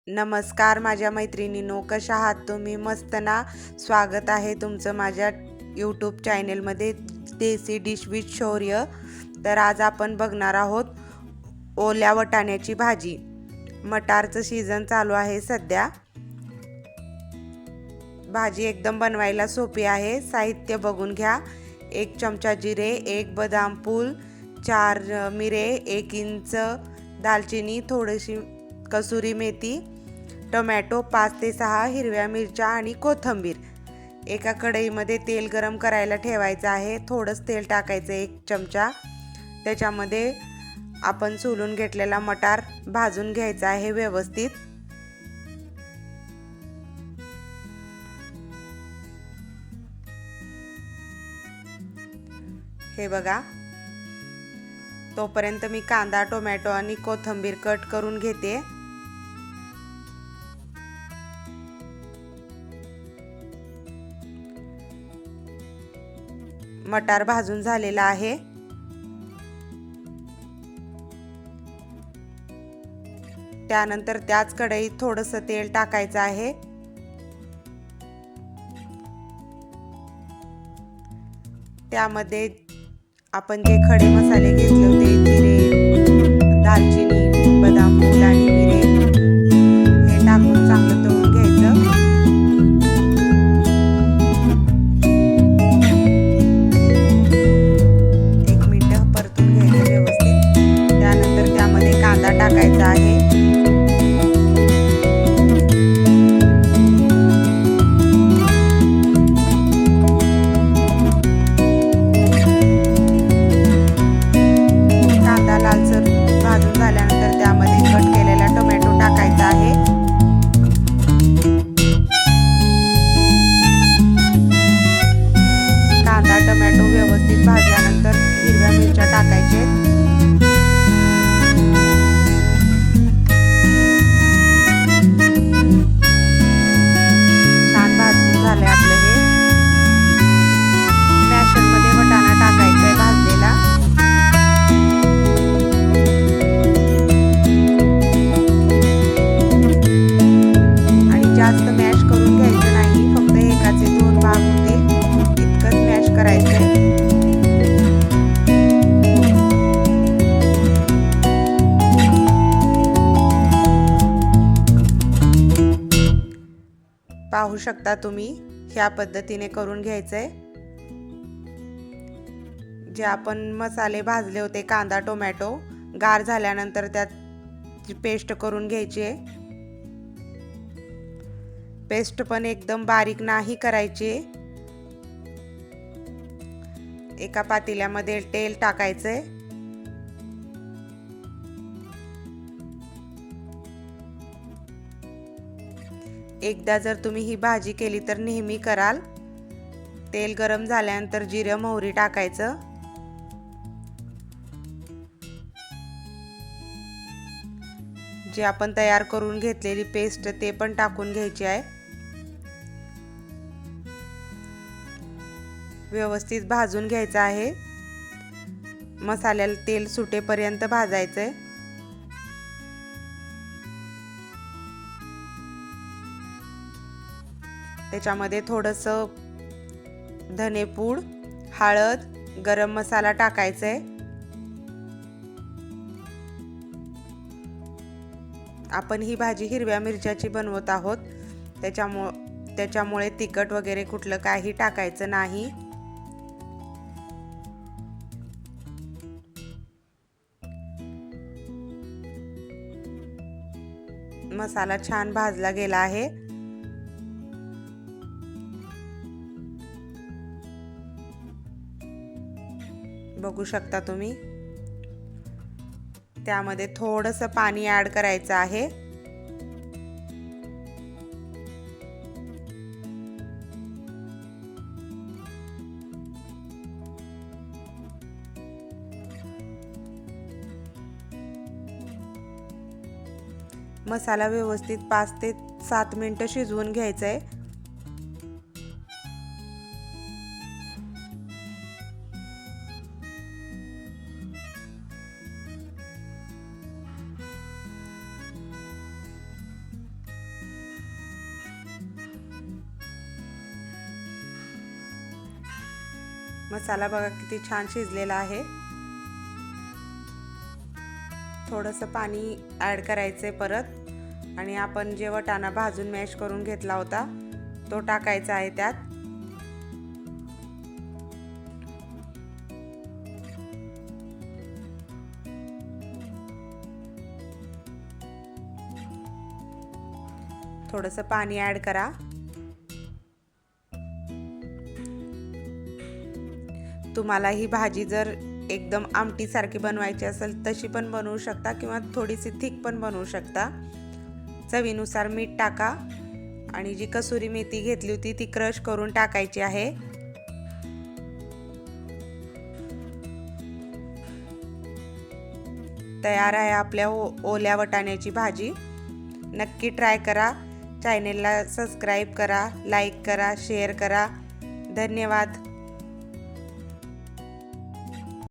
नमस्कार माझ्या मैत्रिणींनो, कशा आहात तुम्ही? मस्त ना. स्वागत आहे तुमचं माझ्या यूट्यूब चॅनेलमध्ये देसी डिश विथ शौर्य. तर आज आपण बघणार आहोत ओल्या वटाण्याची भाजी. मटारचं सीझन चालू आहे सध्या. भाजी एकदम बनवायला सोपी आहे. साहित्य बघून घ्या. 1 चमचा जिरे, 1 बदाम फूल, 4 मिरे, 1 इंच दालचिनी, थोडीशी कसुरी मेथी, टोमॅटो 5 ते 6, हिरव्या मिरच्या आणि कोथिंबीर. एका कढईमध्ये तेल गरम करायला ठेवायचं आहे. थोडंच तेल टाकायचं 1 चमचा. त्याच्यामध्ये आपण सोलून घेतलेला मटार भाजून घ्यायचा आहे व्यवस्थित. हे बघा, तोपर्यंत मी कांदा, टोमॅटो आणि कोथिंबीर कट करून घेते. मटार भाजून झालेला आहे. त्यानंतर त्याच कढईत थोडंसं तेल टाकायचं आहे. त्यामध्ये आपण जे खडे मसाले घेतले होते, जिरे, दालचिनी, बदाम फूल आणि मिरे, हे टाकून चांगलं तळून घ्यायचं. टाकायचा आहे. कांदा लालसर भाजून झाल्यानंतर त्यामध्ये कट केलेला टोमॅटो टाकायचा आहे. कांदा टोमॅटो व्यवस्थित भाजल्यानंतर हिरव्या मिरच्या टाकायचे. जास्त मॅश करून घ्यायचं नाही, फक्त एकाचे 2 भाग होते इतकंच मॅश करायचंय. पाहू शकता तुम्ही, ह्या पद्धतीने करून घ्यायचंय. जे आपण मसाले भाजले होते, कांदा टोमॅटो गार झाल्यानंतर त्यात पेस्ट करून घ्यायची आहे. पेस्ट पण एकदम बारीक नाही करायची. एका पातेल्यामध्ये तेल टाकायचंय. एकदा जर तुम्ही ही भाजी केली तर नेहमी कराल. तेल गरम झाल्यानंतर जिरे मोहरी टाकायचं. जे आपण तयार करून घेतलेली पेस्ट ते पण टाकून घ्यायची आहे. व्यवस्थित भाजून घ्यायचं आहे. मसाल्याला तेल सुटेपर्यंत भाजायचंय. त्याच्यामध्ये थोडंसं धनेपूड, हळद, गरम मसाला टाकायचंय. आपण ही भाजी हिरव्या मिरच्याची बनवत आहोत, त्याच्यामुळे तिखट वगैरे कुठलं काही टाकायचं नाही. मसाला छान भाजला गेला आहे. बघू शकता तुम्ही. त्यामध्ये थोडंसं पाणी ऍड करायचं आहे. मसाला व्यवस्थित 5 ते 7 मिनिटं शिजवून घ्यायचा आहे. मसाला बघा किती छान शिजलेला आहे. थोडंसं पाणी ॲड करायचं आहे परत आणि आपण जे वाटाणा भाजून मॅश करून घेतला होता तो टाकायचा आहे त्यात. थोडंसं पाणी ॲड करा. तुम्हाला ही भाजी जर एकदम आमटीसारखी बनवायची असेल तशी पण बनवू शकता किंवा थोडीशी थिक पण बनवू शकता. चवीनुसार मीठ टाका आणि जी कसुरी मेथी घेतली होती ती क्रश करून टाकायची आहे. तयार आहे आपल्या ओल्या वाटाण्याची भाजी. नक्की ट्राय करा. चॅनेलला सबस्क्राईब करा, लाईक करा, शेअर करा. धन्यवाद.